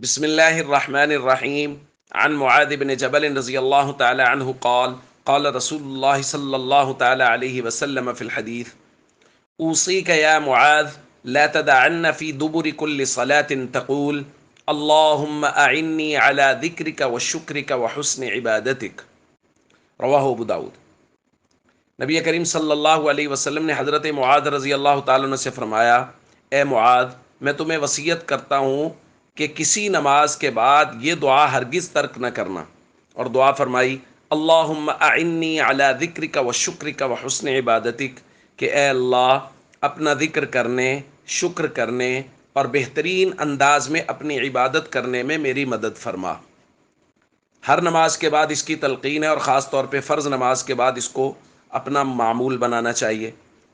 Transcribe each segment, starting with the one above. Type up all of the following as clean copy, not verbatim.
بسم الله الرحمن الرحيم. عن معاذ بن جبل رضي الله تعالى عنه قال قال رسول الله صلى الله تعالى عليه وسلم في الحديث: أوصيك يا معاذ لا تدعن في دبر كل صلاة تقول اللهم أعني على ذكرك وشكرك وحسن عبادتك. رواہ ابو داود۔ نبی کریم صلی اللہ علیہ وسلم نے حضرت معاذ رضی اللہ تعالیٰ عنہ سے فرمایا: اے معاذ، میں تمہیں وصیت کرتا ہوں کہ کسی نماز کے بعد یہ دعا ہرگز ترک نہ کرنا، اور دعا فرمائی: اللہم اعنی علی ذکرک و شکرک و حسن عبادتک، کہ اے اللہ اپنا ذکر کرنے، شکر کرنے اور بہترین انداز میں اپنی عبادت کرنے میں میری مدد فرما۔ ہر نماز کے بعد اس کی تلقین ہے، اور خاص طور پہ فرض نماز کے بعد اس کو اپنا معمول بنانا چاہیے۔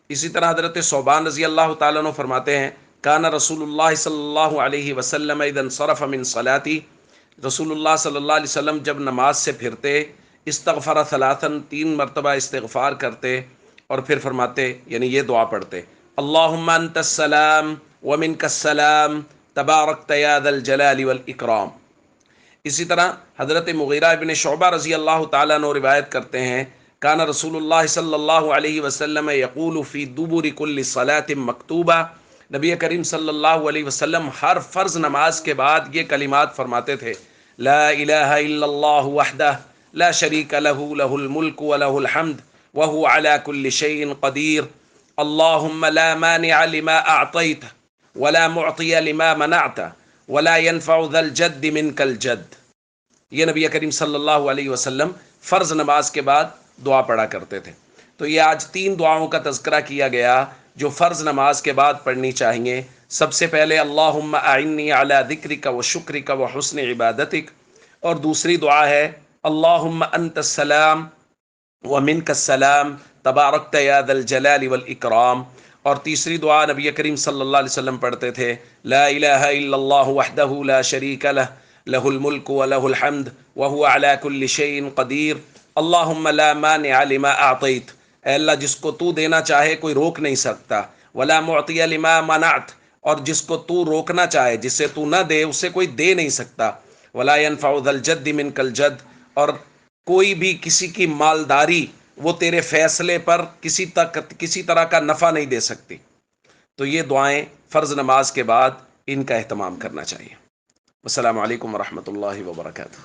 اسی طرح حضرت ثوبان رضی اللہ تعالیٰ عنہ فرماتے ہیں: کان رسول اللہ صلی اللہ علیہ وسلم اذا انصرف من صلاتی، رسول اللہ صلی اللہ علیہ وسلم جب نماز سے پھرتے استغفر ثلاثا، 3 مرتبہ استغفار کرتے، اور پھر فرماتے، یعنی یہ دعا پڑھتے: اللہم انت السلام ومنک السلام تبارکت یا ذا الجلال والاکرام۔ اسی طرح حضرت مغیرہ ابن شعبہ رضی اللہ تعالیٰ عنہ روایت کرتے ہیں: کان رسول اللہ صلی اللہ علیہ وسلم یقول فی دبر کل صلاۃ مکتوبہ، نبی کریم صلی اللہ علیہ وسلم ہر فرض نماز کے بعد یہ کلمات فرماتے تھے: لا الہ الا اللہ وحدہ لا شریک لہ لہ الملک ولہ الحمد وہو علی کل شیء قدیر، اللہم لا مانع لما اعطیت ولا معطی لما منعت ولا ينفع ذا الجد منک الجد۔ یہ نبی کریم صلی اللہ علیہ وسلم فرض نماز کے بعد دعا پڑھا کرتے تھے۔ تو یہ آج 3 دعاؤں کا تذکرہ کیا گیا جو فرض نماز کے بعد پڑھنی چاہیے۔ سب سے پہلے اللہم اعنی علی ذکرک و شکرک و حسن عبادتک، اور دوسری دعا ہے اللہم انت السلام ومنک السلام تبارکت یا ذا الجلال والاکرام، اور تیسری دعا نبی کریم صلی اللہ علیہ وسلم پڑھتے تھے: لا الہ الا اللہ وحدہ لا شریک لہ لہ الملک ولہ الحمد وہو علی کل شیء قدیر، اللہم لا مانع لما اعطیت، اے اللہ جس کو تو دینا چاہے کوئی روک نہیں سکتا، ولا معطی لما منعت، اور جس کو تو روکنا چاہے، جسے تو نہ دے اسے کوئی دے نہیں سکتا، ولا ينفع ذا الجد منک الجد، اور کوئی بھی کسی کی مالداری وہ تیرے فیصلے پر کسی طرح کا نفع نہیں دے سکتی۔ تو یہ دعائیں فرض نماز کے بعد ان کا اہتمام کرنا چاہیے۔ السلام علیکم ورحمۃ اللہ وبرکاتہ۔